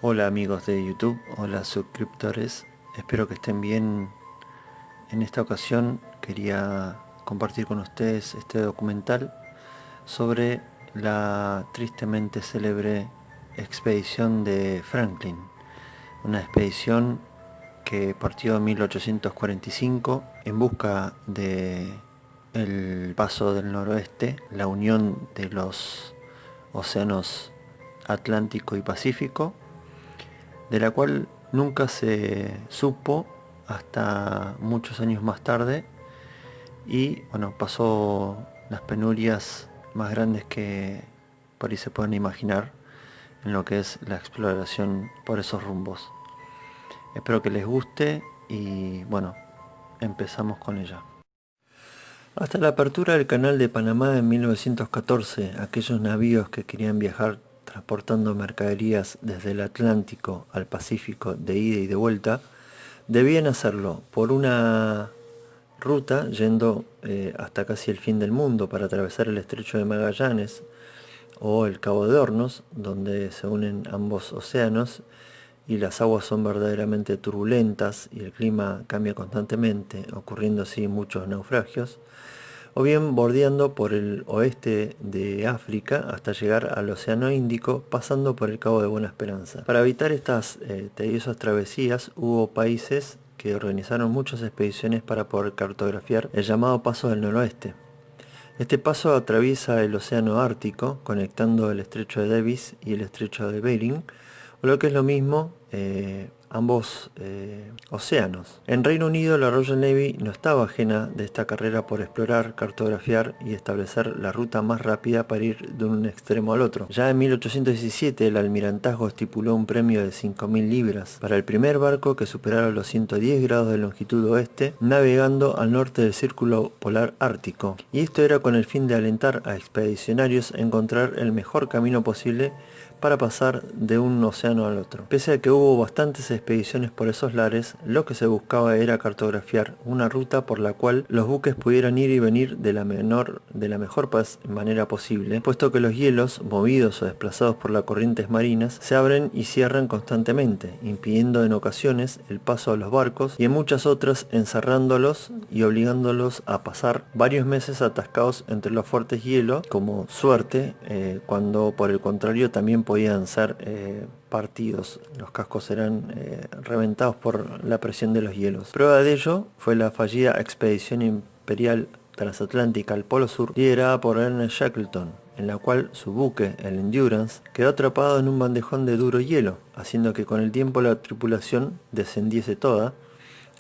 Hola amigos de YouTube, hola suscriptores, espero que estén bien. En esta ocasión quería compartir con ustedes este documental sobre la tristemente célebre expedición de Franklin, una expedición que partió en 1845 en busca de el paso del noroeste, la unión de los océanos Atlántico y Pacífico, de la cual nunca se supo hasta muchos años más tarde. Y bueno, pasó las penurias más grandes que por ahí se pueden imaginar en lo que es la exploración por esos rumbos. Espero que les guste y bueno, empezamos con ella. Hasta la apertura del Canal de Panamá en 1914, aquellos navíos que querían viajar transportando mercaderías desde el Atlántico al Pacífico de ida y de vuelta, debían hacerlo por una ruta yendo hasta casi el fin del mundo para atravesar el Estrecho de Magallanes o el Cabo de Hornos, donde se unen ambos océanos y las aguas son verdaderamente turbulentas y el clima cambia constantemente, ocurriendo así muchos naufragios, o bien bordeando por el oeste de África hasta llegar al Océano Índico, pasando por el Cabo de Buena Esperanza. Para evitar estas tediosas travesías, hubo países que organizaron muchas expediciones para poder cartografiar el llamado Paso del Noroeste. Este paso atraviesa el Océano Ártico, conectando el Estrecho de Davis y el Estrecho de Bering, o lo que es lo mismo, ambos océanos. En Reino Unido, la Royal Navy no estaba ajena de esta carrera por explorar, cartografiar y establecer la ruta más rápida para ir de un extremo al otro. Ya en 1817, el almirantazgo estipuló un premio de 5.000 libras para el primer barco que superara los 110 grados de longitud oeste, navegando al norte del Círculo Polar Ártico. Y esto era con el fin de alentar a expedicionarios a encontrar el mejor camino posible para pasar de un océano al otro. Pese a que hubo bastantes expediciones por esos lares, lo que se buscaba era cartografiar una ruta por la cual los buques pudieran ir y venir de la mejor manera posible, puesto que los hielos, movidos o desplazados por las corrientes marinas, se abren y cierran constantemente, impidiendo en ocasiones el paso a los barcos y en muchas otras encerrándolos y obligándolos a pasar varios meses atascados entre los fuertes hielos, como suerte, cuando por el contrario también podían ser partidos. Los cascos eran reventados por la presión de los hielos. Prueba de ello fue la fallida expedición imperial transatlántica al Polo Sur, liderada por Ernest Shackleton, en la cual su buque, el Endurance, quedó atrapado en un bandejón de duro hielo, haciendo que con el tiempo la tripulación descendiese toda,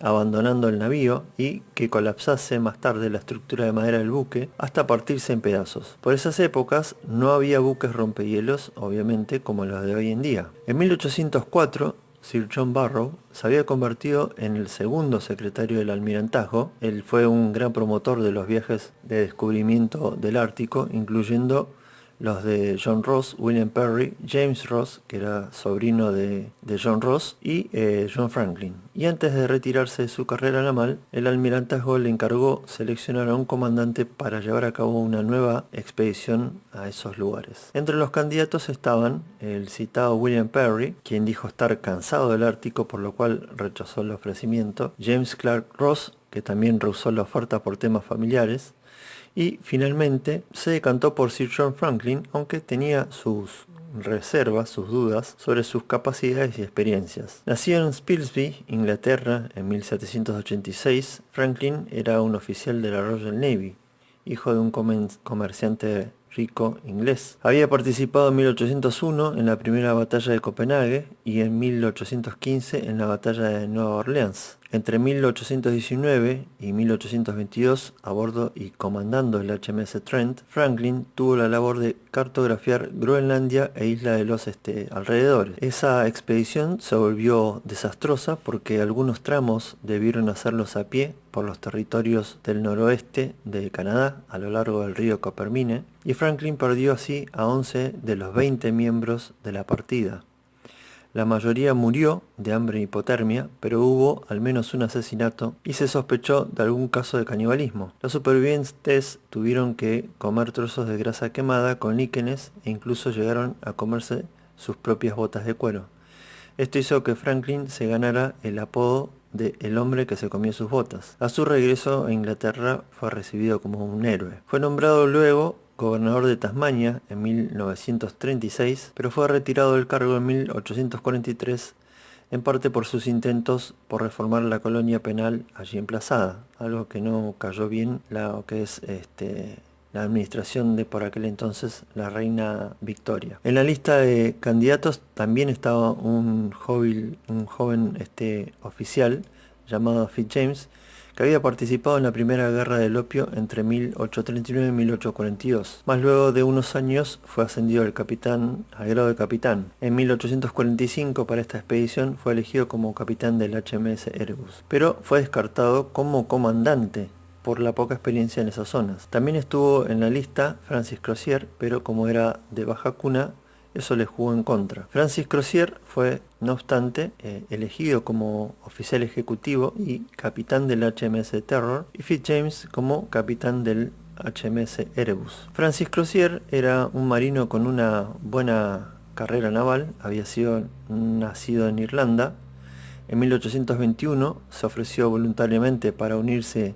abandonando el navío, y que colapsase más tarde la estructura de madera del buque hasta partirse en pedazos. Por esas épocas no había buques rompehielos, obviamente, como los de hoy en día. En 1804, Sir John Barrow se había convertido en el segundo secretario del almirantazgo. Él fue un gran promotor de los viajes de descubrimiento del Ártico, incluyendo los de John Ross, William Perry, James Ross, que era sobrino de John Ross, y John Franklin. Y antes de retirarse de su carrera naval, el almirantazgo le encargó seleccionar a un comandante para llevar a cabo una nueva expedición a esos lugares. Entre los candidatos estaban el citado William Perry, quien dijo estar cansado del Ártico, por lo cual rechazó el ofrecimiento, James Clark Ross, que también rehusó la oferta por temas familiares, y finalmente se decantó por Sir John Franklin, aunque tenía sus reservas, sus dudas sobre sus capacidades y experiencias. Nacido en Spilsby, Inglaterra, en 1786, Franklin era un oficial de la Royal Navy, hijo de un comerciante rico inglés. Había participado en 1801 en la primera batalla de Copenhague y en 1815 en la batalla de Nueva Orleans. Entre 1819 y 1822, a bordo y comandando el HMS Trent, Franklin tuvo la labor de cartografiar Groenlandia e Isla de los alrededores. Esa expedición se volvió desastrosa porque algunos tramos debieron hacerlos a pie por los territorios del noroeste de Canadá a lo largo del río Coppermine, y Franklin perdió así a 11 de los 20 miembros de la partida. La mayoría murió de hambre y hipotermia, pero hubo al menos un asesinato y se sospechó de algún caso de canibalismo. Los supervivientes tuvieron que comer trozos de grasa quemada con líquenes e incluso llegaron a comerse sus propias botas de cuero. Esto hizo que Franklin se ganara el apodo de el hombre que se comió sus botas. A su regreso a Inglaterra fue recibido como un héroe. Fue nombrado luego gobernador de Tasmania en 1936, pero fue retirado del cargo en 1843, en parte por sus intentos por reformar la colonia penal allí emplazada, algo que no cayó bien lo que es la administración de por aquel entonces la reina Victoria. En la lista de candidatos también estaba un joven oficial llamado Fitzjames, que había participado en la primera guerra del opio entre 1839 y 1842, más luego de unos años fue ascendido al grado de capitán. En 1845 para esta expedición fue elegido como capitán del HMS Erebus, pero fue descartado como comandante por la poca experiencia en esas zonas. También estuvo en la lista Francis Crozier, pero como era de baja cuna, eso le jugó en contra. Francis Crozier fue, no obstante, elegido como oficial ejecutivo y capitán del HMS Terror, y Fitzjames como capitán del HMS Erebus. Francis Crozier era un marino con una buena carrera naval, había sido nacido en Irlanda. En 1821 se ofreció voluntariamente para unirse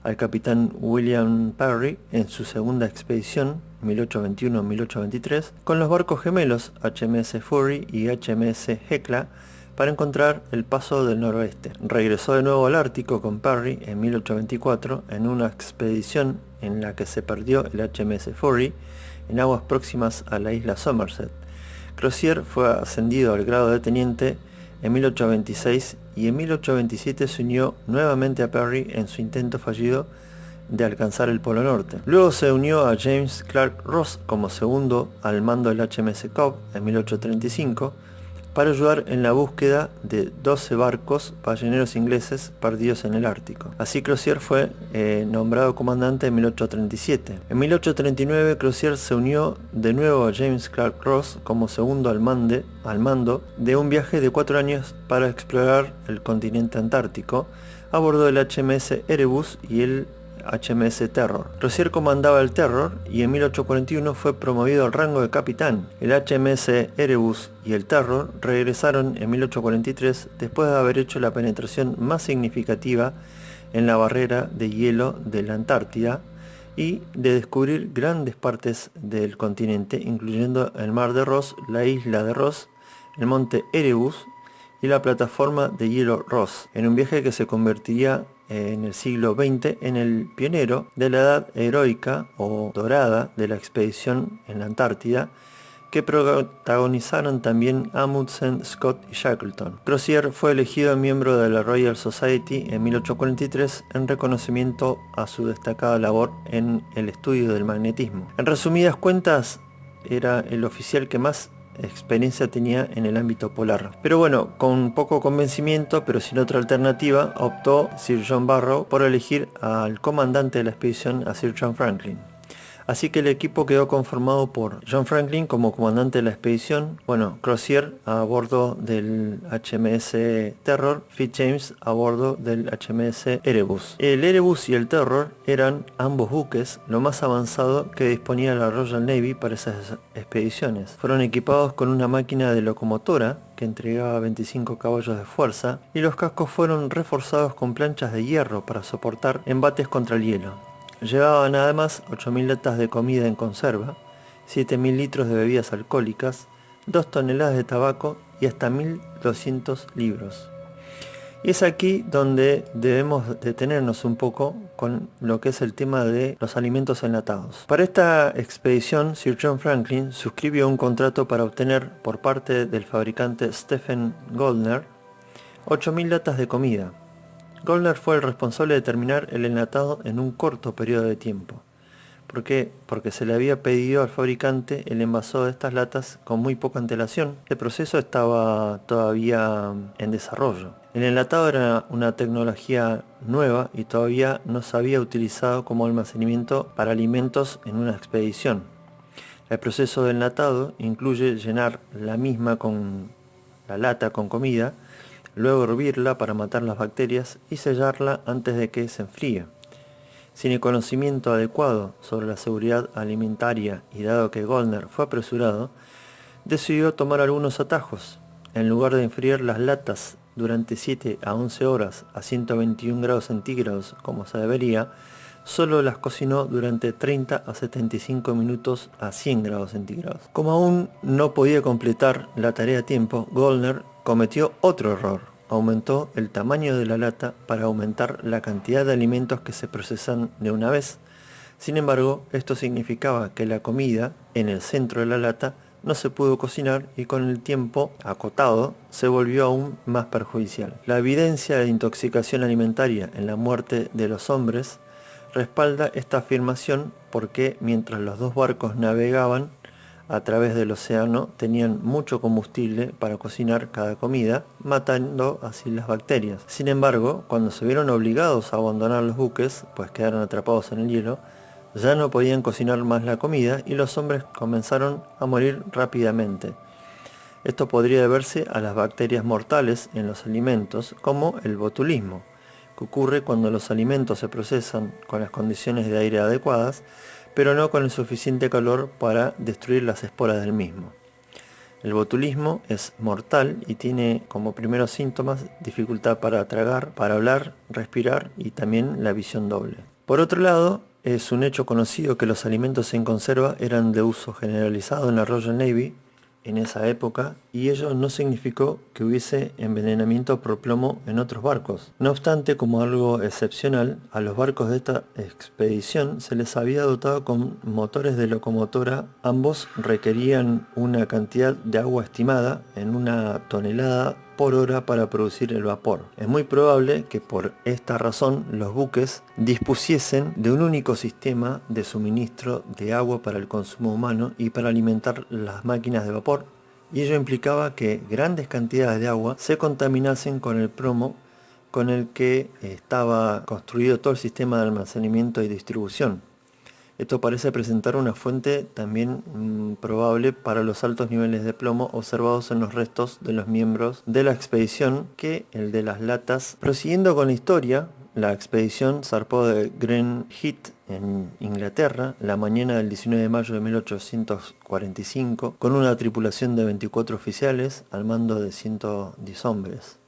al capitán William Parry en su segunda expedición, 1821-1823, con los barcos gemelos HMS Fury y HMS Hecla para encontrar el paso del noroeste. Regresó de nuevo al Ártico con Parry en 1824 en una expedición en la que se perdió el HMS Fury en aguas próximas a la isla Somerset. Crozier fue ascendido al grado de teniente en 1826 y en 1827 se unió nuevamente a Parry en su intento fallido de alcanzar el Polo Norte. Luego se unió a James Clark Ross como segundo al mando del HMS Cobb en 1835 para ayudar en la búsqueda de 12 barcos balleneros ingleses perdidos en el Ártico. Así Crozier fue nombrado comandante en 1837. En 1839 Crozier se unió de nuevo a James Clark Ross como segundo al mando de un viaje de 4 años para explorar el continente antártico a bordo del HMS Erebus y el HMS Terror. Crozier comandaba el Terror y en 1841 fue promovido al rango de capitán. El HMS Erebus y el Terror regresaron en 1843 después de haber hecho la penetración más significativa en la barrera de hielo de la Antártida y de descubrir grandes partes del continente, incluyendo el mar de Ross, la isla de Ross, el monte Erebus y la plataforma de hielo Ross, en un viaje que se convertiría en el siglo XX en el pionero de la edad heroica o dorada de la expedición en la Antártida, que protagonizaron también Amundsen, Scott y Shackleton. Crozier fue elegido miembro de la Royal Society en 1843 en reconocimiento a su destacada labor en el estudio del magnetismo. En resumidas cuentas, era el oficial que más experiencia tenía en el ámbito polar. Pero bueno, con poco convencimiento, pero sin otra alternativa, optó Sir John Barrow por elegir al comandante de la expedición, a Sir John Franklin. Así que el equipo quedó conformado por John Franklin como comandante de la expedición, Crozier a bordo del HMS Terror, Fitzjames a bordo del HMS Erebus. El Erebus y el Terror eran ambos buques lo más avanzado que disponía la Royal Navy para esas expediciones. Fueron equipados con una máquina de locomotora que entregaba 25 caballos de fuerza y los cascos fueron reforzados con planchas de hierro para soportar embates contra el hielo. Llevaban además 8.000 latas de comida en conserva, 7.000 litros de bebidas alcohólicas, 2 toneladas de tabaco y hasta 1.200 libros. Y es aquí donde debemos detenernos un poco con lo que es el tema de los alimentos enlatados. Para esta expedición, Sir John Franklin suscribió un contrato para obtener por parte del fabricante Stephen Goldner 8.000 latas de comida. Goldner fue el responsable de terminar el enlatado en un corto periodo de tiempo. ¿Por qué? Porque se le había pedido al fabricante el envasado de estas latas con muy poca antelación. El proceso estaba todavía en desarrollo. El enlatado era una tecnología nueva y todavía no se había utilizado como almacenamiento para alimentos en una expedición. El proceso de enlatado incluye llenar la misma con la lata con comida, luego hervirla para matar las bacterias y sellarla antes de que se enfríe. Sin el conocimiento adecuado sobre la seguridad alimentaria y dado que Goldner fue apresurado, decidió tomar algunos atajos. en lugar de enfriar las latas durante 7 a 11 horas a 121 grados centígrados como se debería, solo las cocinó durante 30 a 75 minutos a 100 grados centígrados. Como aún no podía completar la tarea a tiempo, Goldner cometió otro error. Aumentó el tamaño de la lata para aumentar la cantidad de alimentos que se procesan de una vez. Sin embargo, esto significaba que la comida en el centro de la lata no se pudo cocinar y con el tiempo acotado se volvió aún más perjudicial. La evidencia de intoxicación alimentaria en la muerte de los hombres respalda esta afirmación porque mientras los dos barcos navegaban a través del océano tenían mucho combustible para cocinar cada comida, matando así las bacterias. Sin embargo, cuando se vieron obligados a abandonar los buques, pues quedaron atrapados en el hielo, ya no podían cocinar más la comida y los hombres comenzaron a morir rápidamente. Esto podría deberse a las bacterias mortales en los alimentos, como el botulismo, que ocurre cuando los alimentos se procesan con las condiciones de aire adecuadas, pero no con el suficiente calor para destruir las esporas del mismo. El botulismo es mortal y tiene como primeros síntomas dificultad para tragar, para hablar, respirar y también la visión doble. Por otro lado, es un hecho conocido que los alimentos en conserva eran de uso generalizado en la Royal Navy en esa época y ello no significó que hubiese envenenamiento por plomo en otros barcos. No obstante, como algo excepcional, a los barcos de esta expedición se les había dotado con motores de locomotora. Ambos requerían una cantidad de agua estimada en 1 tonelada por hora para producir el vapor. Es muy probable que por esta razón los buques dispusiesen de un único sistema de suministro de agua para el consumo humano y para alimentar las máquinas de vapor, y ello implicaba que grandes cantidades de agua se contaminasen con el plomo con el que estaba construido todo el sistema de almacenamiento y distribución. Esto parece presentar una fuente también probable para los altos niveles de plomo observados en los restos de los miembros de la expedición que el de las latas. Prosiguiendo con la historia, la expedición zarpó de Greenhead en Inglaterra la mañana del 19 de mayo de 1845 con una tripulación de 24 oficiales al mando de 110 hombres.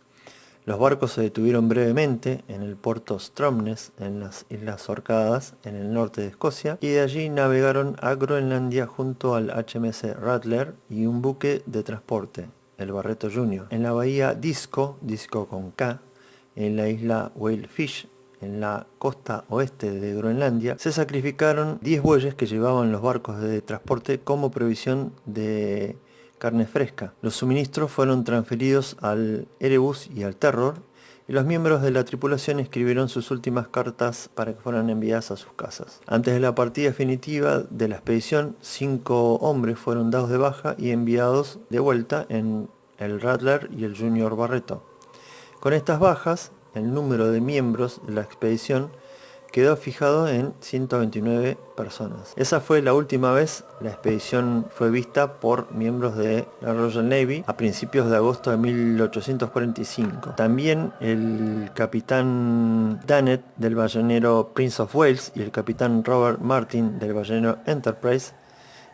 Los barcos se detuvieron brevemente en el puerto Stromness, en las Islas Orcadas, en el norte de Escocia, y de allí navegaron a Groenlandia junto al HMS Rattler y un buque de transporte, el Barreto Junior. En la bahía Disco con K, en la isla Whalefish, en la costa oeste de Groenlandia, se sacrificaron 10 bueyes que llevaban los barcos de transporte como provisión de carne fresca. Los suministros fueron transferidos al Erebus y al Terror, y los miembros de la tripulación escribieron sus últimas cartas para que fueran enviadas a sus casas. Antes de la partida definitiva de la expedición, 5 hombres fueron dados de baja y enviados de vuelta en el Rattler y el Junior Barreto. Con estas bajas, el número de miembros de la expedición quedó fijado en 129 personas. Esa fue la última vez la expedición fue vista por miembros de la Royal Navy a principios de agosto de 1845. También el capitán Dannett del ballenero Prince of Wales y el capitán Robert Martin del ballenero Enterprise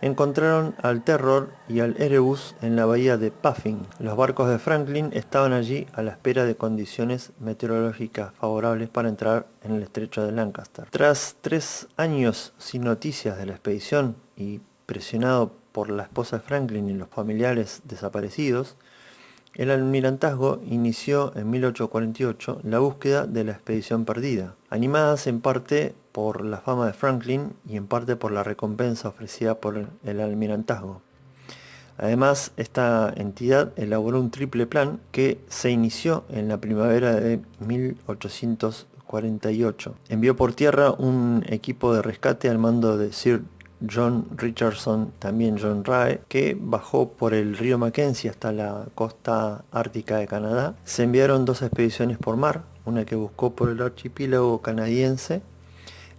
encontraron al Terror y al Erebus en la bahía de Puffin. Los barcos de Franklin estaban allí a la espera de condiciones meteorológicas favorables para entrar en el estrecho de Lancaster. Tras 3 años sin noticias de la expedición y presionado por la esposa de Franklin y los familiares desaparecidos, el almirantazgo inició en 1848 la búsqueda de la expedición perdida, animadas en parte por la fama de Franklin y en parte por la recompensa ofrecida por el almirantazgo. Además, esta entidad elaboró un triple plan que se inició en la primavera de 1848. Envió por tierra un equipo de rescate al mando de Sir John Richardson, también John Rae, que bajó por el río Mackenzie hasta la costa ártica de Canadá. Se enviaron 2 expediciones por mar, una que buscó por el archipiélago canadiense,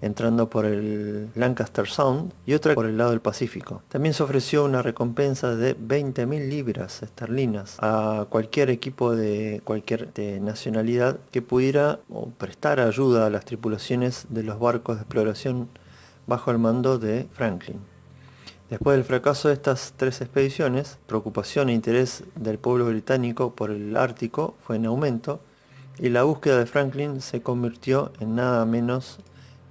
entrando por el Lancaster Sound, y otra por el lado del Pacífico. También se ofreció una recompensa de 20.000 libras esterlinas a cualquier equipo de cualquier nacionalidad que pudiera prestar ayuda a las tripulaciones de los barcos de exploración bajo el mando de Franklin. Después del fracaso de estas 3 expediciones, preocupación e interés del pueblo británico por el Ártico fue en aumento y la búsqueda de Franklin se convirtió en nada menos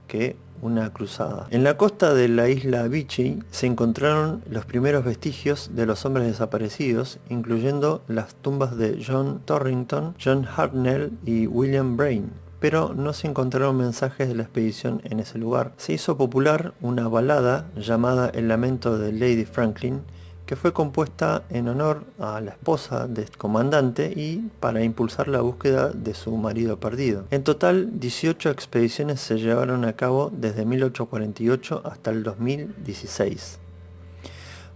que una cruzada. En la costa de la isla Beechey se encontraron los primeros vestigios de los hombres desaparecidos, incluyendo las tumbas de John Torrington, John Hartnell y William Brain, pero no se encontraron mensajes de la expedición en ese lugar. Se hizo popular una balada llamada El lamento de Lady Franklin, que fue compuesta en honor a la esposa del comandante y para impulsar la búsqueda de su marido perdido. En total, 18 expediciones se llevaron a cabo desde 1848 hasta el 2016.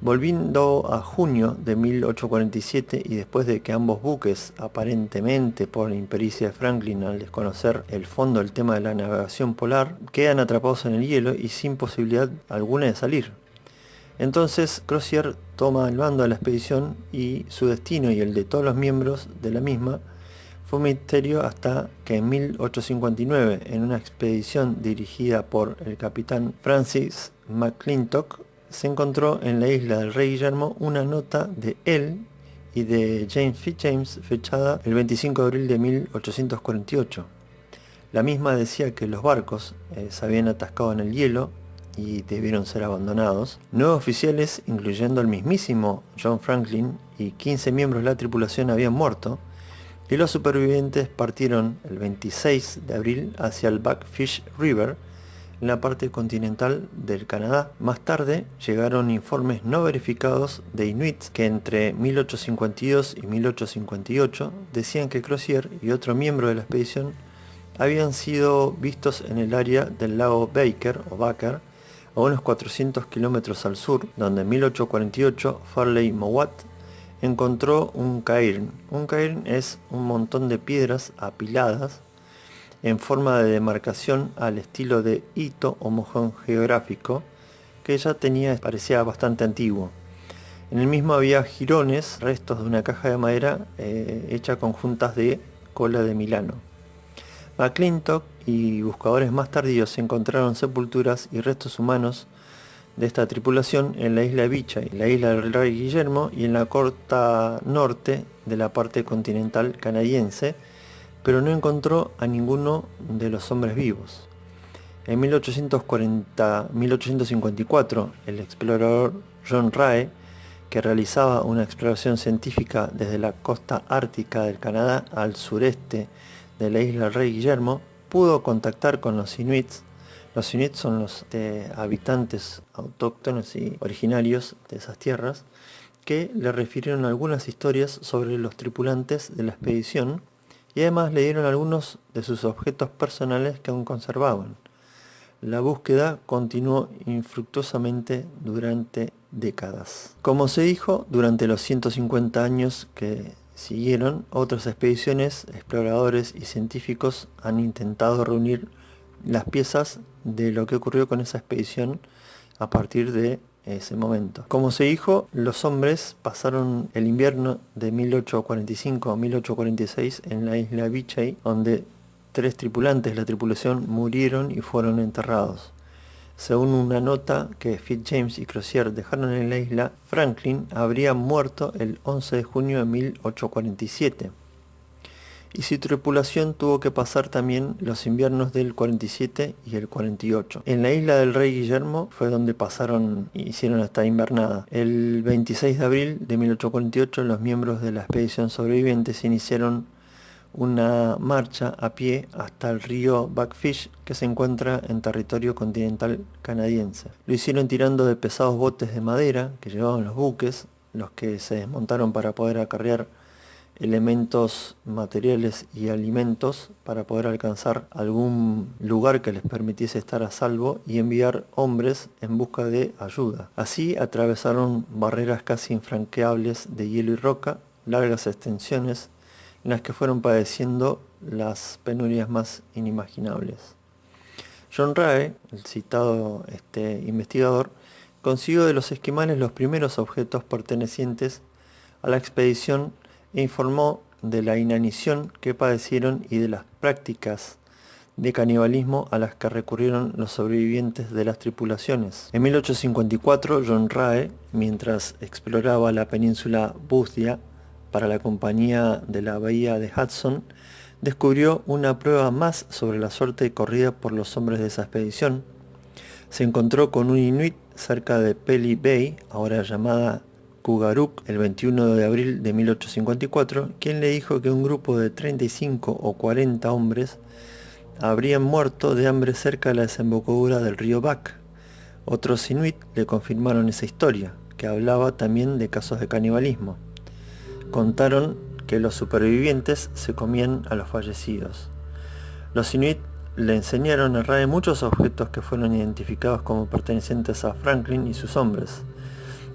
Volviendo a junio de 1847 y después de que ambos buques, aparentemente por la impericia de Franklin al desconocer el fondo del tema de la navegación polar, quedan atrapados en el hielo y sin posibilidad alguna de salir. Entonces Crozier toma el mando de la expedición y su destino y el de todos los miembros de la misma fue un misterio hasta que en 1859, en una expedición dirigida por el capitán Francis McClintock, se encontró en la isla del Rey Guillermo una nota de él y de James Fitzjames fechada el 25 de abril de 1848. La misma decía que los barcos se habían atascado en el hielo y debieron ser abandonados. 9 oficiales, incluyendo el mismísimo John Franklin, y 15 miembros de la tripulación habían muerto, y los supervivientes partieron el 26 de abril hacia el Backfish River, en la parte continental del Canadá. Más tarde llegaron informes no verificados de inuits que entre 1852 y 1858 decían que Crozier y otro miembro de la expedición habían sido vistos en el área del lago Baker o Baker, a unos 400 kilómetros al sur, donde en 1848 Farley Mowat encontró un cairn. Un cairn es un montón de piedras apiladas en forma de demarcación al estilo de hito o mojón geográfico que ya parecía bastante antiguo. En el mismo había jirones, restos de una caja de madera hecha con juntas de cola de Milano. McClintock y buscadores más tardíos encontraron sepulturas y restos humanos de esta tripulación en la isla Beechey, la isla del Rey Guillermo y en la costa norte de la parte continental canadiense, pero no encontró a ninguno de los hombres vivos. En 1854, el explorador John Rae, que realizaba una exploración científica desde la costa ártica del Canadá al sureste de la isla del Rey Guillermo, pudo contactar con los inuits. Los inuits son los habitantes autóctonos y originarios de esas tierras, que le refirieron algunas historias sobre los tripulantes de la expedición y además le dieron algunos de sus objetos personales que aún conservaban. La búsqueda continuó infructuosamente durante décadas. Como se dijo, durante los 150 años que siguieron, otras expediciones, exploradores y científicos han intentado reunir las piezas de lo que ocurrió con esa expedición a partir de ese momento. Como se dijo, los hombres pasaron el invierno de 1845 a 1846 en la isla Beechey, donde 3 tripulantes de la tripulación murieron y fueron enterrados. Según una nota que Fitzjames y Crozier dejaron en la isla, Franklin habría muerto el 11 de junio de 1847. Y su tripulación tuvo que pasar también los inviernos del 47 y el 48. En la isla del Rey Guillermo fue donde hicieron esta invernada. El 26 de abril de 1848 los miembros de la expedición sobrevivientes iniciaron una marcha a pie hasta el río Backfish, que se encuentra en territorio continental canadiense. Lo hicieron tirando de pesados botes de madera que llevaban los buques, los que se desmontaron para poder acarrear elementos materiales y alimentos para poder alcanzar algún lugar que les permitiese estar a salvo y enviar hombres en busca de ayuda. Así atravesaron barreras casi infranqueables de hielo y roca, largas extensiones en las que fueron padeciendo las penurias más inimaginables. John Rae, el citado investigador, consiguió de los esquimales los primeros objetos pertenecientes a la expedición e informó de la inanición que padecieron y de las prácticas de canibalismo a las que recurrieron los sobrevivientes de las tripulaciones. En 1854, John Rae, mientras exploraba la península Boothia para la compañía de la bahía de Hudson, descubrió una prueba más sobre la suerte corrida por los hombres de esa expedición. Se encontró con un inuit cerca de Pelly Bay, ahora llamada Kugaruk, el 21 de abril de 1854, quien le dijo que un grupo de 35 o 40 hombres habrían muerto de hambre cerca de la desembocadura del río Back. Otros inuit le confirmaron esa historia, que hablaba también de casos de canibalismo. Contaron que los supervivientes se comían a los fallecidos. Los inuit le enseñaron a Rae muchos objetos que fueron identificados como pertenecientes a Franklin y sus hombres.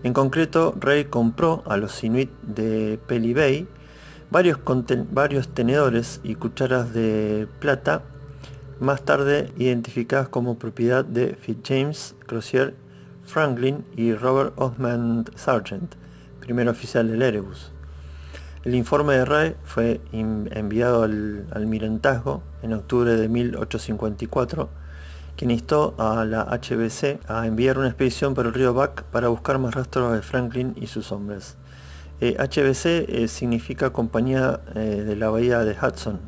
En concreto, Rae compró a los inuit de Pelly Bay varios tenedores y cucharas de plata, más tarde identificadas como propiedad de FitzJames Crozier Franklin y Robert Osmond Sargent, primer oficial del Erebus. El informe de Rae fue enviado al almirantazgo en octubre de 1854, quien instó a la HBC a enviar una expedición por el río Back para buscar más rastros de Franklin y sus hombres. HBC significa Compañía de la Bahía de Hudson,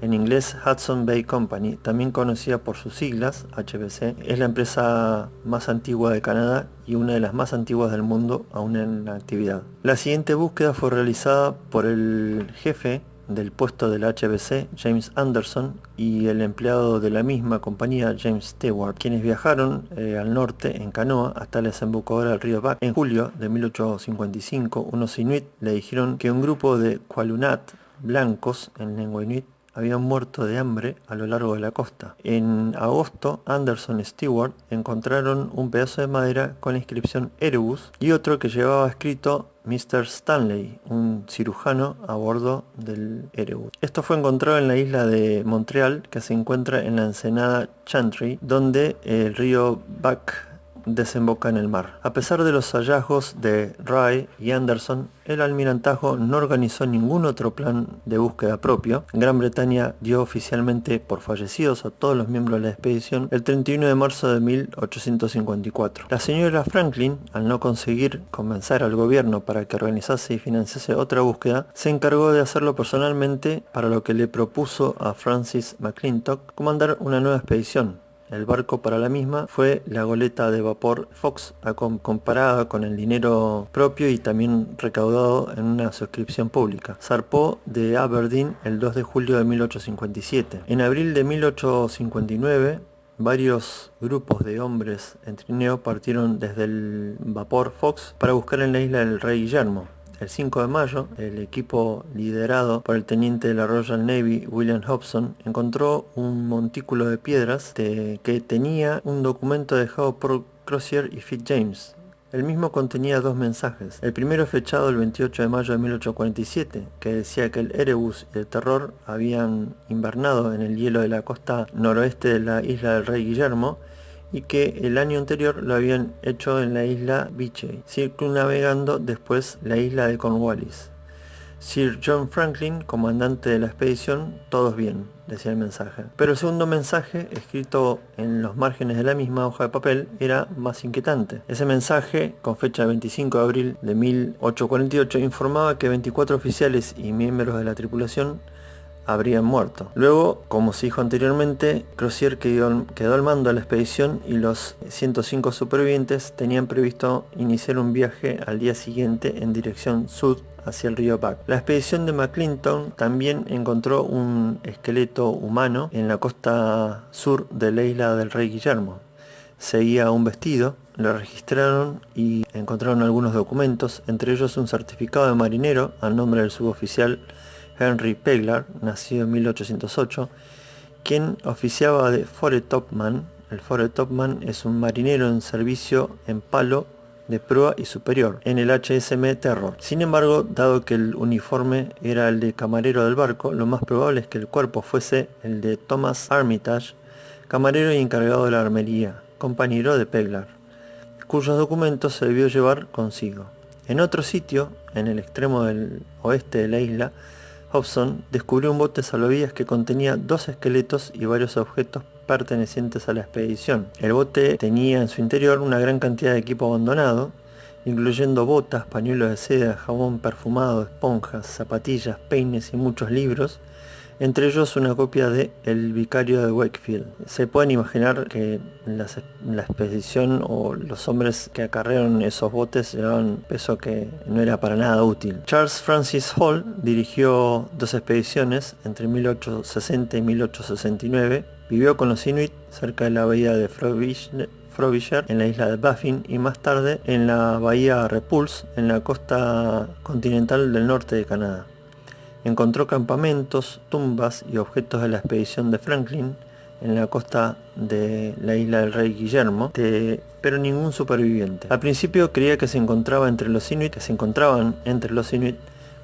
en inglés Hudson Bay Company, también conocida por sus siglas, HBC. Es la empresa más antigua de Canadá y una de las más antiguas del mundo aún en actividad. La siguiente búsqueda fue realizada por el jefe del puesto de la HBC, James Anderson, y el empleado de la misma compañía, James Stewart, quienes viajaron al norte en canoa hasta la desembocadura del río Back. En julio de 1855, unos inuit le dijeron que un grupo de Qualunat blancos, en lengua inuit, habían muerto de hambre a lo largo de la costa. En agosto, Anderson y Stewart encontraron un pedazo de madera con la inscripción Erebus y otro que llevaba escrito Mr. Stanley, un cirujano a bordo del Erebus. Esto fue encontrado en la isla de Montreal, que se encuentra en la ensenada Chantry, donde el río Back desemboca en el mar. A pesar de los hallazgos de Rae y Anderson, el almirantazgo no organizó ningún otro plan de búsqueda propio. Gran Bretaña dio oficialmente por fallecidos a todos los miembros de la expedición el 31 de marzo de 1854. La señora Franklin, al no conseguir convencer al gobierno para que organizase y financiase otra búsqueda, se encargó de hacerlo personalmente, para lo que le propuso a Francis McClintock comandar una nueva expedición. El barco para la misma fue la goleta de vapor Fox, comparada con el dinero propio y también recaudado en una suscripción pública. Zarpó de Aberdeen el 2 de julio de 1857. En abril de 1859, varios grupos de hombres en trineo partieron desde el vapor Fox para buscar en la isla del Rey Guillermo. El 5 de mayo, el equipo liderado por el teniente de la Royal Navy, William Hobson, encontró un montículo de piedras que tenía un documento dejado por Crozier y FitzJames. El mismo contenía dos mensajes. El primero fechado el 28 de mayo de 1847, que decía que el Erebus y el Terror habían invernado en el hielo de la costa noroeste de la isla del Rey Guillermo, y que el año anterior lo habían hecho en la isla Beechey, circunnavegando después la isla de Cornwallis. Sir John Franklin, comandante de la expedición, todos bien, decía el mensaje. Pero el segundo mensaje, escrito en los márgenes de la misma hoja de papel, era más inquietante. Ese mensaje, con fecha 25 de abril de 1848, informaba que 24 oficiales y miembros de la tripulación habrían muerto. Luego, como se dijo anteriormente, Crozier quedó al mando de la expedición y los 105 supervivientes tenían previsto iniciar un viaje al día siguiente en dirección sur hacia el río Back. La expedición de McClintock también encontró un esqueleto humano en la costa sur de la isla del Rey Guillermo. Seguía un vestido, lo registraron y encontraron algunos documentos, entre ellos un certificado de marinero al nombre del suboficial Henry Peglar, nacido en 1808, quien oficiaba de foretopman. El foretopman es un marinero en servicio en palo de proa y superior en el HSM Terror. Sin embargo, dado que el uniforme era el de camarero del barco, lo más probable es que el cuerpo fuese el de Thomas Armitage, camarero y encargado de la armería, compañero de Peglar, cuyos documentos se debió llevar consigo. En otro sitio, en el extremo del oeste de la isla, Hobson descubrió un bote salvavidas que contenía 2 esqueletos y varios objetos pertenecientes a la expedición. El bote tenía en su interior una gran cantidad de equipo abandonado, incluyendo botas, pañuelos de seda, jabón perfumado, esponjas, zapatillas, peines y muchos libros, entre ellos una copia de El Vicario de Wakefield. Se pueden imaginar que la expedición o los hombres que acarrearon esos botes llevaban peso que no era para nada útil. Charles Francis Hall dirigió 2 expediciones entre 1860 y 1869. Vivió con los Inuit cerca de la bahía de Frobisher en la isla de Baffin y más tarde en la bahía Repulse en la costa continental del norte de Canadá. Encontró campamentos, tumbas y objetos de la expedición de Franklin en la costa de la isla del Rey Guillermo, pero ningún superviviente. Al principio creía que se encontraban entre los Inuit,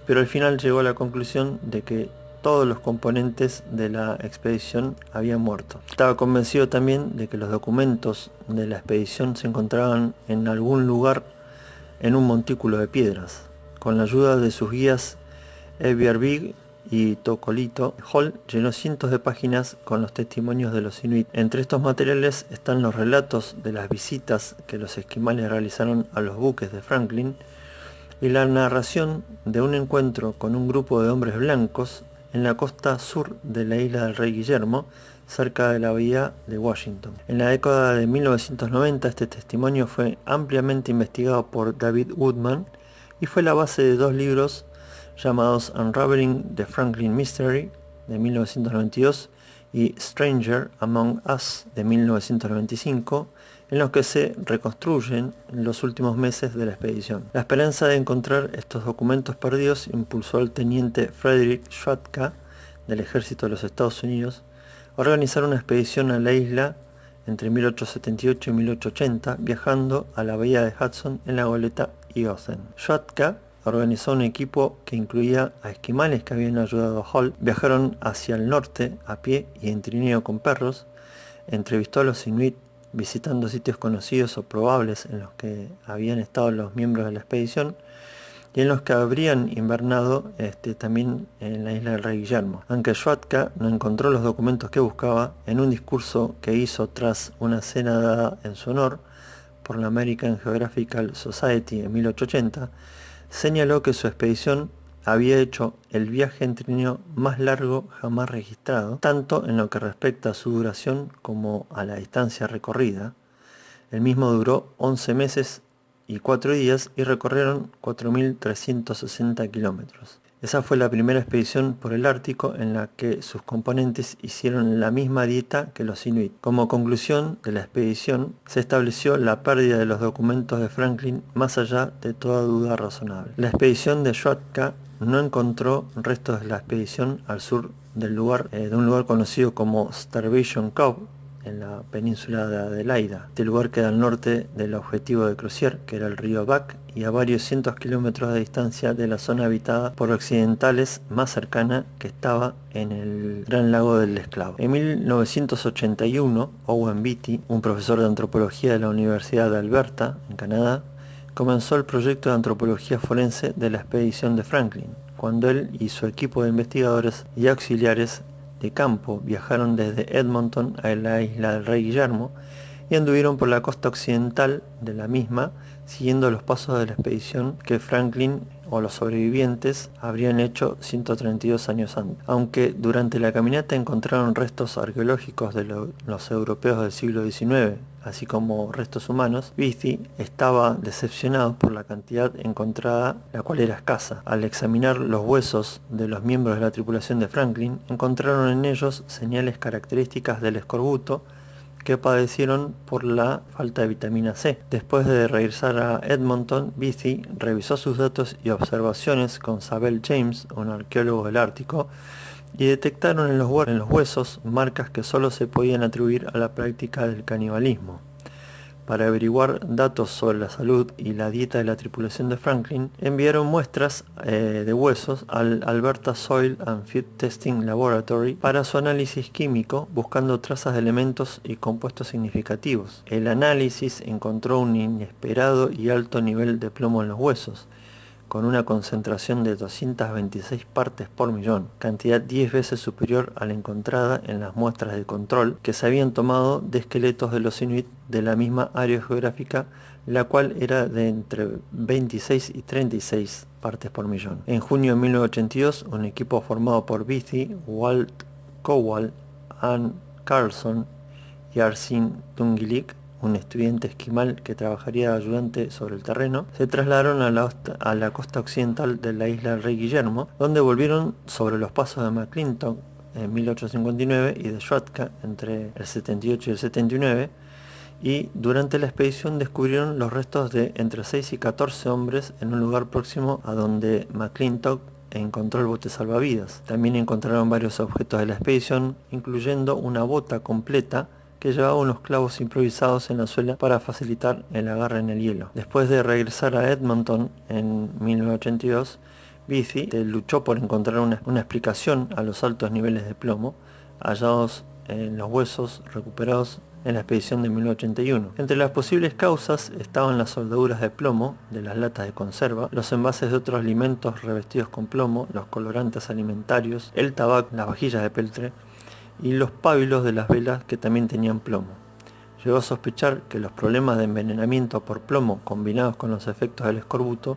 pero al final llegó a la conclusión de que todos los componentes de la expedición habían muerto. Estaba convencido también de que los documentos de la expedición se encontraban en algún lugar en un montículo de piedras. Con la ayuda de sus guías Big y Tocolito, Hall llenó cientos de páginas con los testimonios de los Inuit. Entre estos materiales están los relatos de las visitas que los esquimales realizaron a los buques de Franklin y la narración de un encuentro con un grupo de hombres blancos en la costa sur de la isla del Rey Guillermo, cerca de la bahía de Washington. En la década de 1990 este testimonio fue ampliamente investigado por David Woodman y fue la base de 2 libros llamados Unraveling the Franklin Mystery de 1992 y Stranger Among Us de 1995, en los que se reconstruyen los últimos meses de la expedición. La esperanza de encontrar estos documentos perdidos impulsó al teniente Frederick Schwatka del ejército de los Estados Unidos a organizar una expedición a la isla entre 1878 y 1880, viajando a la bahía de Hudson en la goleta Eothen. Schwatka organizó un equipo que incluía a esquimales que habían ayudado a Hall. Viajaron hacia el norte a pie y en trineo con perros, entrevistó a los Inuit visitando sitios conocidos o probables en los que habían estado los miembros de la expedición y en los que habrían invernado también en la isla del Rey Guillermo. Aunque Schwatka no encontró los documentos que buscaba, en un discurso que hizo tras una cena dada en su honor por la American Geographical Society en 1880, señaló que su expedición había hecho el viaje en trineo más largo jamás registrado, tanto en lo que respecta a su duración como a la distancia recorrida. El mismo duró 11 meses y 4 días y recorrieron 4.360 kilómetros. Esa fue la primera expedición por el Ártico en la que sus componentes hicieron la misma dieta que los Inuit. Como conclusión de la expedición, se estableció la pérdida de los documentos de Franklin más allá de toda duda razonable. La expedición de Schwatka no encontró restos de la expedición al sur del lugar, de un lugar conocido como Starvation Cove, en la península de Adelaida. Este lugar queda al norte del objetivo de Crozier, que era el río Back, y a varios cientos kilómetros de distancia de la zona habitada por occidentales más cercana, que estaba en el Gran Lago del Esclavo. En 1981, Owen Beatty, un profesor de antropología de la Universidad de Alberta, en Canadá, comenzó el proyecto de antropología forense de la expedición de Franklin, cuando él y su equipo de investigadores y auxiliares de campo viajaron desde Edmonton a la isla del Rey Guillermo y anduvieron por la costa occidental de la misma, siguiendo los pasos de la expedición que Franklin o los sobrevivientes habrían hecho 132 años antes. Aunque durante la caminata encontraron restos arqueológicos de los europeos del siglo XIX, así como restos humanos, Beatty estaba decepcionado por la cantidad encontrada, la cual era escasa. Al examinar los huesos de los miembros de la tripulación de Franklin, encontraron en ellos señales características del escorbuto que padecieron por la falta de vitamina C. Después de regresar a Edmonton, Beatty revisó sus datos y observaciones con Sabel James, un arqueólogo del Ártico, y detectaron en los huesos marcas que solo se podían atribuir a la práctica del canibalismo. Para averiguar datos sobre la salud y la dieta de la tripulación de Franklin, enviaron muestras de huesos al Alberta Soil and Feed Testing Laboratory para su análisis químico, buscando trazas de elementos y compuestos significativos. El análisis encontró un inesperado y alto nivel de plomo en los huesos, con una concentración de 226 partes por millón, cantidad 10 veces superior a la encontrada en las muestras de control que se habían tomado de esqueletos de los inuit de la misma área geográfica, la cual era de entre 26 y 36 partes por millón. En junio de 1982, un equipo formado por Beatty, Walt Kowal, Ann Carlson y Arsin Tungilik, un estudiante esquimal que trabajaría de ayudante sobre el terreno, se trasladaron a la costa occidental de la isla Rey Guillermo, donde volvieron sobre los pasos de McClintock en 1859 y de Schwatka entre el 78 y el 79, y durante la expedición descubrieron los restos de entre 6 y 14 hombres en un lugar próximo a donde McClintock encontró el bote salvavidas. También encontraron varios objetos de la expedición, incluyendo una bota completa que llevaba unos clavos improvisados en la suela para facilitar el agarre en el hielo. Después de regresar a Edmonton en 1982, Beatty luchó por encontrar una explicación a los altos niveles de plomo hallados en los huesos recuperados en la expedición de 1981. Entre las posibles causas estaban las soldaduras de plomo de las latas de conserva, los envases de otros alimentos revestidos con plomo, los colorantes alimentarios, el tabaco, las vajillas de peltre y los pábilos de las velas que también tenían plomo. Llegó a sospechar que los problemas de envenenamiento por plomo combinados con los efectos del escorbuto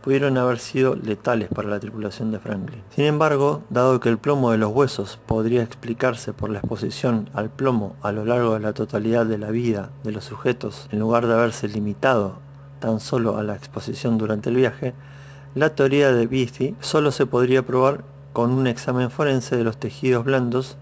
pudieron haber sido letales para la tripulación de Franklin. Sin embargo, dado que el plomo de los huesos podría explicarse por la exposición al plomo a lo largo de la totalidad de la vida de los sujetos, en lugar de haberse limitado tan solo a la exposición durante el viaje, la teoría de Beatty solo se podría probar con un examen forense de los tejidos blandos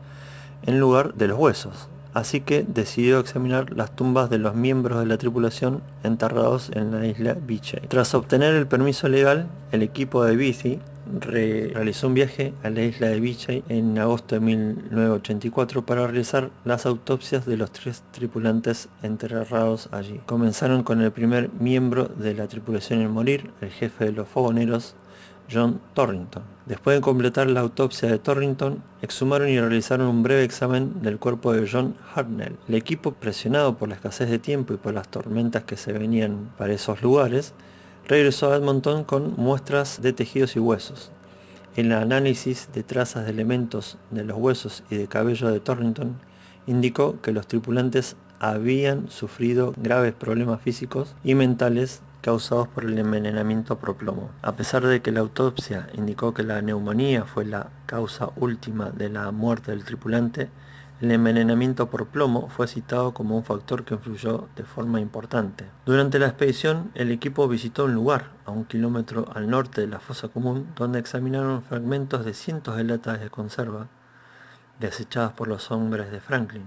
en lugar de los huesos, así que decidió examinar las tumbas de los miembros de la tripulación enterrados en la isla Beechey. Tras obtener el permiso legal, el equipo de Beatty realizó un viaje a la isla de Beechey en agosto de 1984 para realizar las autopsias de los 3 tripulantes enterrados allí. Comenzaron con el primer miembro de la tripulación en morir, el jefe de los fogoneros, John Torrington. Después de completar la autopsia de Torrington, exhumaron y realizaron un breve examen del cuerpo de John Hartnell. El equipo, presionado por la escasez de tiempo y por las tormentas que se venían para esos lugares, regresó a Edmonton con muestras de tejidos y huesos. El análisis de trazas de elementos de los huesos y de cabello de Torrington indicó que los tripulantes habían sufrido graves problemas físicos y mentales causados por el envenenamiento por plomo. A pesar de que la autopsia indicó que la neumonía fue la causa última de la muerte del tripulante, el envenenamiento por plomo fue citado como un factor que influyó de forma importante. Durante la expedición, el equipo visitó un lugar a 1 kilómetro al norte de la fosa común, donde examinaron fragmentos de cientos de latas de conserva desechadas por los hombres de Franklin.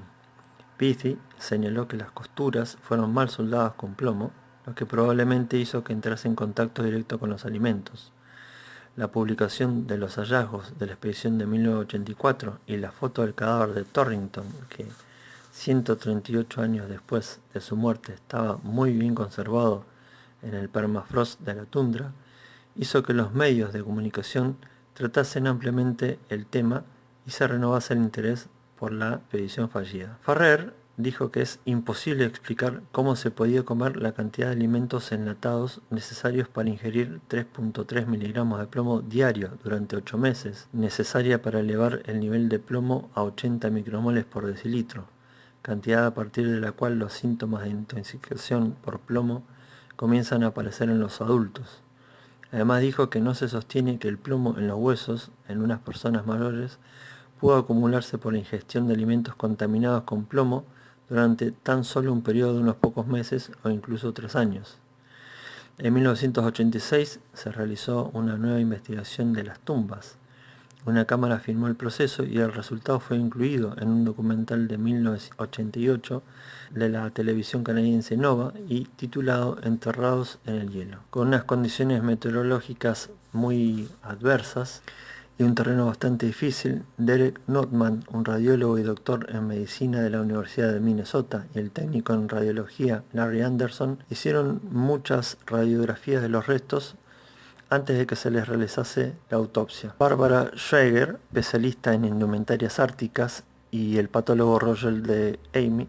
Beatty señaló que las costuras fueron mal soldadas con plomo, lo que probablemente hizo que entrase en contacto directo con los alimentos. La publicación de los hallazgos de la expedición de 1984 y la foto del cadáver de Torrington, que 138 años después de su muerte estaba muy bien conservado en el permafrost de la tundra, hizo que los medios de comunicación tratasen ampliamente el tema y se renovase el interés por la expedición fallida. Ferrer dijo que es imposible explicar cómo se podía comer la cantidad de alimentos enlatados necesarios para ingerir 3.3 miligramos de plomo diario durante 8 meses, necesaria para elevar el nivel de plomo a 80 micromoles por decilitro, cantidad a partir de la cual los síntomas de intoxicación por plomo comienzan a aparecer en los adultos. Además dijo que no se sostiene que el plomo en los huesos en unas personas mayores pudo acumularse por la ingestión de alimentos contaminados con plomo durante tan solo un periodo de unos pocos meses o incluso 3 años. En 1986 se realizó una nueva investigación de las tumbas. Una cámara filmó el proceso y el resultado fue incluido en un documental de 1988 de la televisión canadiense Nova y titulado Enterrados en el hielo. Con unas condiciones meteorológicas muy adversas y un terreno bastante difícil, Derek Notman, un radiólogo y doctor en medicina de la Universidad de Minnesota, y el técnico en radiología Larry Anderson hicieron muchas radiografías de los restos antes de que se les realizase la autopsia. Barbara Schweger, especialista en indumentarias árticas, y el patólogo Roger de Amy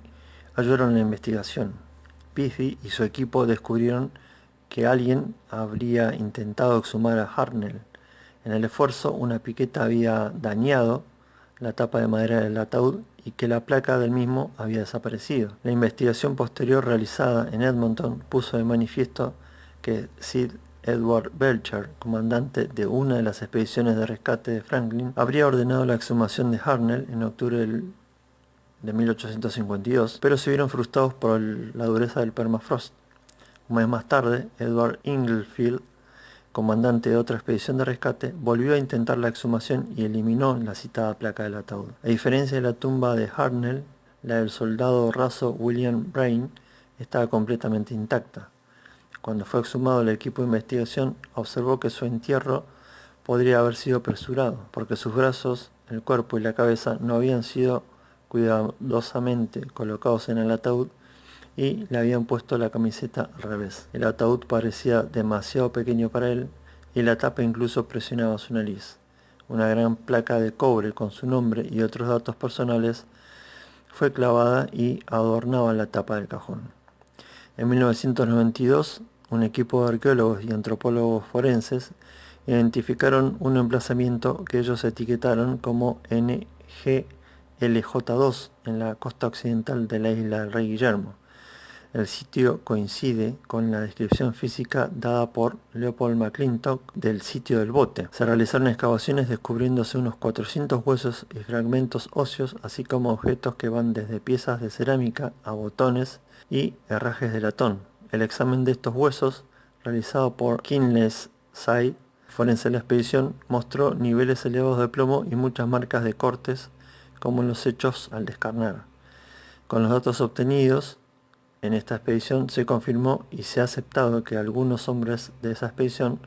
ayudaron en la investigación. Beatty y su equipo descubrieron que alguien habría intentado exhumar a Hartnell. En el esfuerzo, una piqueta había dañado la tapa de madera del ataúd y que la placa del mismo había desaparecido. La investigación posterior realizada en Edmonton puso de manifiesto que Sir Edward Belcher, comandante de una de las expediciones de rescate de Franklin, habría ordenado la exhumación de Hartnell en octubre de 1852, pero se vieron frustrados por la dureza del permafrost. Un mes más tarde, Edward Inglefield, comandante de otra expedición de rescate, volvió a intentar la exhumación y eliminó la citada placa del ataúd. A diferencia de la tumba de Hartnell, la del soldado raso William Braine estaba completamente intacta. Cuando fue exhumado, el equipo de investigación observó que su entierro podría haber sido apresurado, porque sus brazos, el cuerpo y la cabeza no habían sido cuidadosamente colocados en el ataúd y le habían puesto la camiseta al revés. El ataúd parecía demasiado pequeño para él y la tapa incluso presionaba su nariz. Una gran placa de cobre con su nombre y otros datos personales fue clavada y adornaba la tapa del cajón. En 1992, un equipo de arqueólogos y antropólogos forenses identificaron un emplazamiento que ellos etiquetaron como NGLJ2 en la costa occidental de la isla del Rey Guillermo. El sitio coincide con la descripción física dada por Leopold McClintock del sitio del bote. Se realizaron excavaciones descubriéndose unos 400 huesos y fragmentos óseos, así como objetos que van desde piezas de cerámica a botones y herrajes de latón. El examen de estos huesos, realizado por Kinley-Side, forense de la expedición, mostró niveles elevados de plomo y muchas marcas de cortes, como en los hechos al descarnar. Con los datos obtenidos en esta expedición se confirmó y se ha aceptado que algunos hombres de esa expedición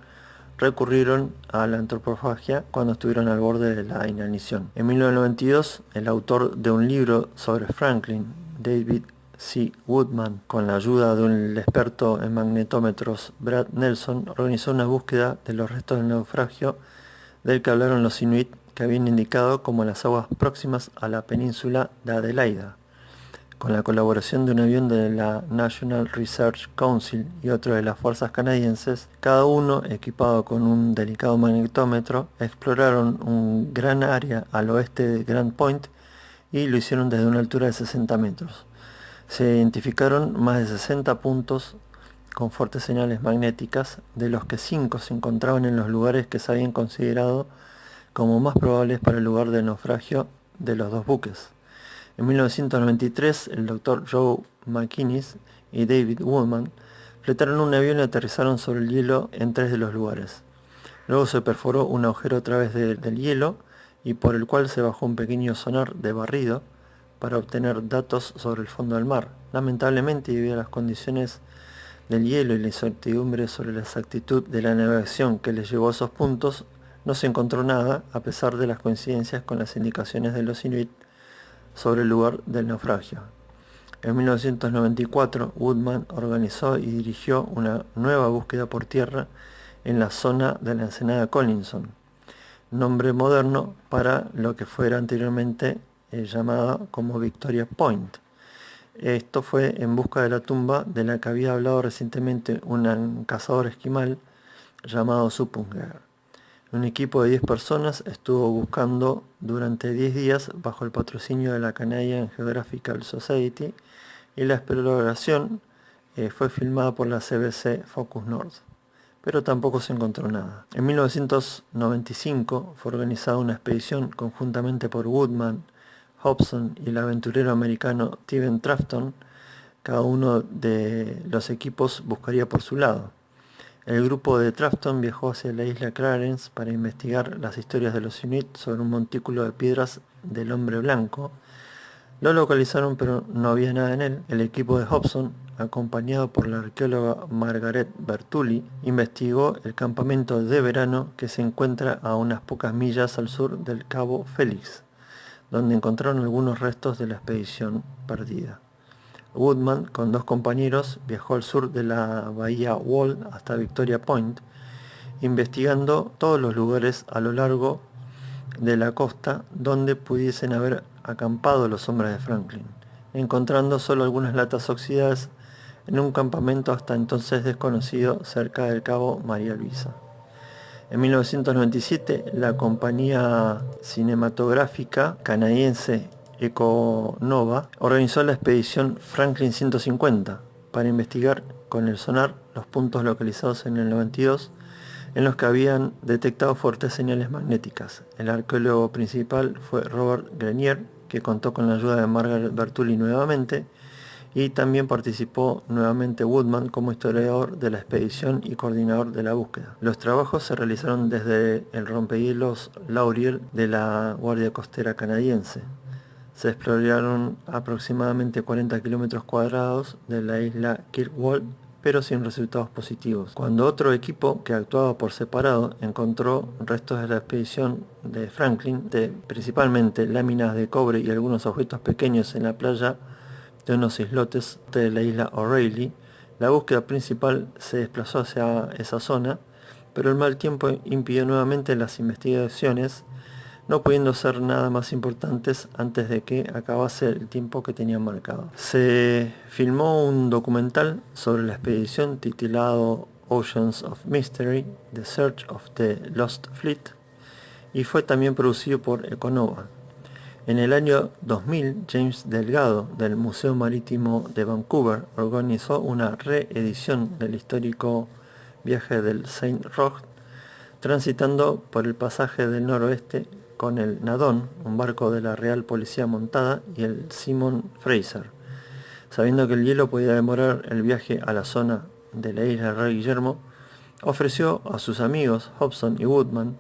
recurrieron a la antropofagia cuando estuvieron al borde de la inanición. En 1992, el autor de un libro sobre Franklin, David C. Woodman, con la ayuda de un experto en magnetómetros, Brad Nelson, organizó una búsqueda de los restos del naufragio del que hablaron los inuit, que habían indicado como las aguas próximas a la península de Adelaida. Con la colaboración de un avión de la National Research Council y otro de las fuerzas canadienses, cada uno equipado con un delicado magnetómetro, exploraron un gran área al oeste de Grand Point y lo hicieron desde una altura de 60 metros. Se identificaron más de 60 puntos con fuertes señales magnéticas, de los que 5 se encontraban en los lugares que se habían considerado como más probables para el lugar del naufragio de los dos buques. En 1993, el Dr. Joe McInnes y David Woodman fletaron un avión y aterrizaron sobre el hielo en 3 de los lugares. Luego se perforó un agujero a través del hielo y por el cual se bajó un pequeño sonar de barrido para obtener datos sobre el fondo del mar. Lamentablemente, debido a las condiciones del hielo y la incertidumbre sobre la exactitud de la navegación que les llevó a esos puntos, no se encontró nada, a pesar de las coincidencias con las indicaciones de los inuit sobre el lugar del naufragio. En 1994, Woodman organizó y dirigió una nueva búsqueda por tierra en la zona de la ensenada Collinson, nombre moderno para lo que fuera anteriormente llamada como Victoria Point. Esto fue en busca de la tumba de la que había hablado recientemente un cazador esquimal llamado Suppunger. Un equipo de 10 personas estuvo buscando durante 10 días bajo el patrocinio de la Canadian Geographical Society y la exploración fue filmada por la CBC Focus North, pero tampoco se encontró nada. En 1995 fue organizada una expedición conjuntamente por Woodman, Hobson y el aventurero americano Steven Trafton. Cada uno de los equipos buscaría por su lado. El grupo de Trafton viajó hacia la isla Clarence para investigar las historias de los inuit sobre un montículo de piedras del hombre blanco. Lo localizaron, pero no había nada en él. El equipo de Hobson, acompañado por la arqueóloga Margaret Bertulli, investigó el campamento de verano que se encuentra a unas pocas millas al sur del Cabo Félix, donde encontraron algunos restos de la expedición perdida. Woodman, con 2 compañeros, viajó al sur de la bahía Wall hasta Victoria Point, investigando todos los lugares a lo largo de la costa donde pudiesen haber acampado los hombres de Franklin, encontrando solo algunas latas oxidadas en un campamento hasta entonces desconocido cerca del Cabo María Luisa. En 1997, la compañía cinematográfica canadiense Econova organizó la expedición Franklin 150 para investigar con el sonar los puntos localizados en el 92 en los que habían detectado fuertes señales magnéticas. El arqueólogo principal fue Robert Grenier, que contó con la ayuda de Margaret Bertulli nuevamente, y también participó nuevamente Woodman como historiador de la expedición y coordinador de la búsqueda. Los trabajos se realizaron desde el rompehielos Lauriel de la Guardia Costera canadiense. Se exploraron aproximadamente 40 kilómetros cuadrados de la isla Kirkwall, pero sin resultados positivos. Cuando otro equipo que actuaba por separado encontró restos de la expedición de Franklin, principalmente láminas de cobre y algunos objetos pequeños en la playa de unos islotes de la isla O'Reilly, la búsqueda principal se desplazó hacia esa zona, pero el mal tiempo impidió nuevamente las investigaciones, no pudiendo ser nada más importantes antes de que acabase el tiempo que tenían marcado. Se filmó un documental sobre la expedición titulado Oceans of Mystery, The Search of the Lost Fleet, y fue también producido por Econova. En el año 2000, James Delgado, del Museo Marítimo de Vancouver, organizó una reedición del histórico viaje del Saint Roch, transitando por el pasaje del noroeste con el Nadón, un barco de la Real Policía Montada, y el Simon Fraser. Sabiendo que el hielo podía demorar el viaje a la zona de la isla Rey Guillermo, ofreció a sus amigos Hobson y Woodman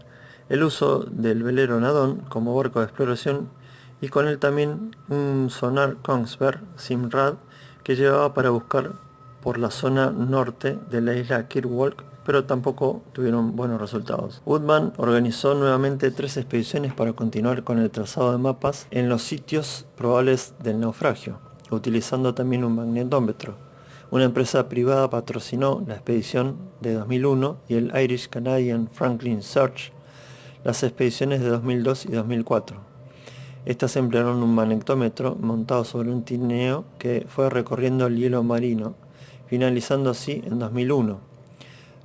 el uso del velero Nadón como barco de exploración, y con él también un sonar Kongsberg Simrad que llevaba para buscar por la zona norte de la isla Kirkwall, pero tampoco tuvieron buenos resultados. Woodman organizó nuevamente 3 expediciones para continuar con el trazado de mapas en los sitios probables del naufragio, utilizando también un magnetómetro. Una empresa privada patrocinó la expedición de 2001 y el Irish Canadian Franklin Search las expediciones de 2002 y 2004. Estas emplearon un magnetómetro montado sobre un trineo que fue recorriendo el hielo marino, finalizando así en 2001.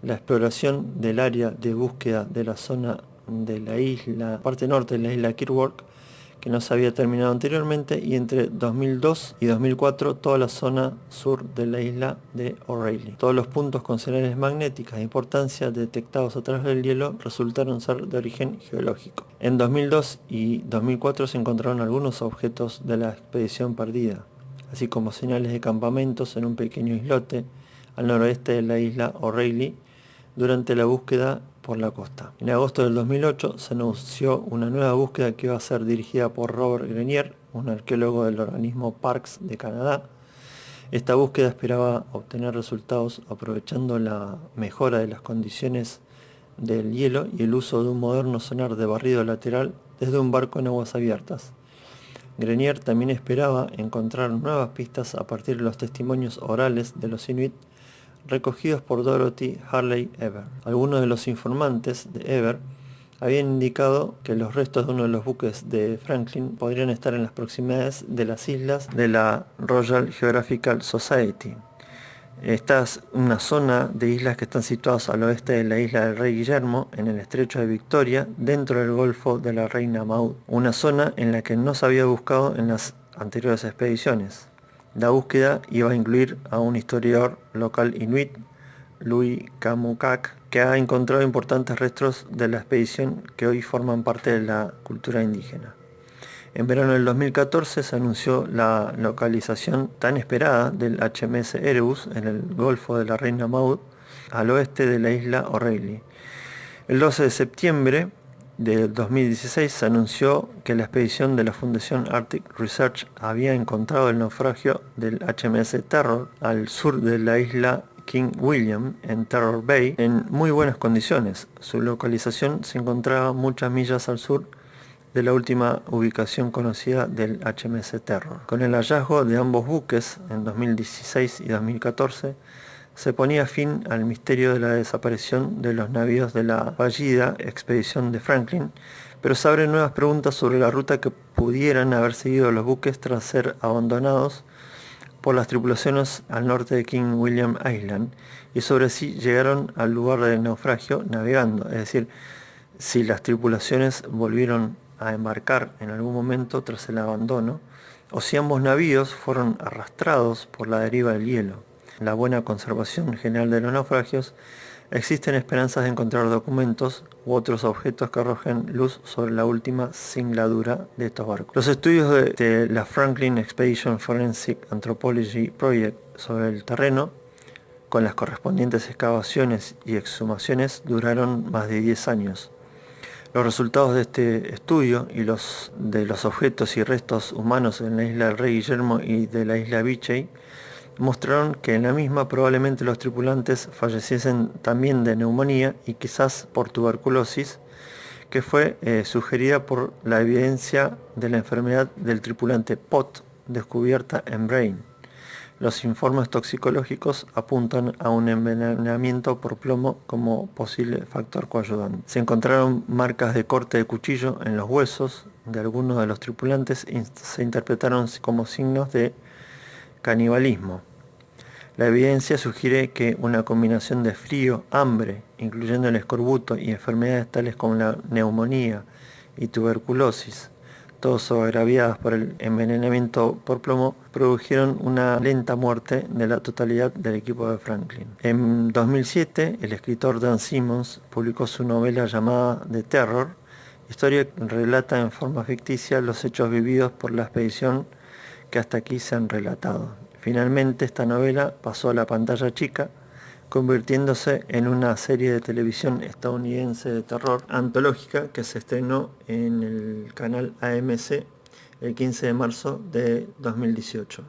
La exploración del área de búsqueda de la zona de la isla, parte norte de la isla Kirkwall, que no se había terminado anteriormente, y entre 2002 y 2004 toda la zona sur de la isla de O'Reilly. Todos los puntos con señales magnéticas de importancia detectados a través del hielo resultaron ser de origen geológico. En 2002 y 2004 se encontraron algunos objetos de la expedición perdida, así como señales de campamentos en un pequeño islote al noroeste de la isla O'Reilly durante la búsqueda por la costa. En agosto del 2008 se anunció una nueva búsqueda que iba a ser dirigida por Robert Grenier, un arqueólogo del organismo Parks de Canadá. Esta búsqueda esperaba obtener resultados aprovechando la mejora de las condiciones del hielo y el uso de un moderno sonar de barrido lateral desde un barco en aguas abiertas. Grenier también esperaba encontrar nuevas pistas a partir de los testimonios orales de los Inuit recogidos por Dorothy Harley Ever. Algunos de los informantes de Ever habían indicado que los restos de uno de los buques de Franklin podrían estar en las proximidades de las islas de la Royal Geographical Society. Esta es una zona de islas que están situadas al oeste de la isla del Rey Guillermo, en el estrecho de Victoria, dentro del Golfo de la Reina Maud, una zona en la que no se había buscado en las anteriores expediciones. La búsqueda iba a incluir a un historiador local inuit, Louis Kamukak, que ha encontrado importantes restos de la expedición que hoy forman parte de la cultura indígena. En verano del 2014 se anunció la localización tan esperada del HMS Erebus en el Golfo de la Reina Maud, al oeste de la isla O'Reilly. El 12 de septiembre de 2016 se anunció que la expedición de la Fundación Arctic Research había encontrado el naufragio del HMS Terror al sur de la isla King William, en Terror Bay, en muy buenas condiciones. Su localización se encontraba muchas millas al sur de la última ubicación conocida del HMS Terror. Con el hallazgo de ambos buques en 2016 y 2014, se ponía fin al misterio de la desaparición de los navíos de la fallida expedición de Franklin, pero se abren nuevas preguntas sobre la ruta que pudieran haber seguido los buques tras ser abandonados por las tripulaciones al norte de King William Island y sobre sí llegaron al lugar del naufragio navegando, es decir, si las tripulaciones volvieron a embarcar en algún momento tras el abandono, o si ambos navíos fueron arrastrados por la deriva del hielo. La buena conservación general de los naufragios, existen esperanzas de encontrar documentos u otros objetos que arrojen luz sobre la última singladura de estos barcos. Los estudios de la Franklin Expedition Forensic Anthropology Project sobre el terreno, con las correspondientes excavaciones y exhumaciones, duraron más de 10 años. Los resultados de este estudio y los de los objetos y restos humanos en la isla del Rey Guillermo y de la isla Beechey mostraron que en la misma probablemente los tripulantes falleciesen también de neumonía y quizás por tuberculosis, que fue sugerida por la evidencia de la enfermedad del tripulante Pott descubierta en Braine. Los informes toxicológicos apuntan a un envenenamiento por plomo como posible factor coayudante. Se encontraron marcas de corte de cuchillo en los huesos de algunos de los tripulantes y se interpretaron como signos de canibalismo. La evidencia sugiere que una combinación de frío, hambre, incluyendo el escorbuto y enfermedades tales como la neumonía y tuberculosis, todos agraviadas por el envenenamiento por plomo, produjeron una lenta muerte de la totalidad del equipo de Franklin. En 2007, el escritor Dan Simmons publicó su novela llamada The Terror, historia que relata en forma ficticia los hechos vividos por la expedición que hasta aquí se han relatado. Finalmente, esta novela pasó a la pantalla chica, convirtiéndose en una serie de televisión estadounidense de terror antológica que se estrenó en el canal AMC el 15 de marzo de 2018.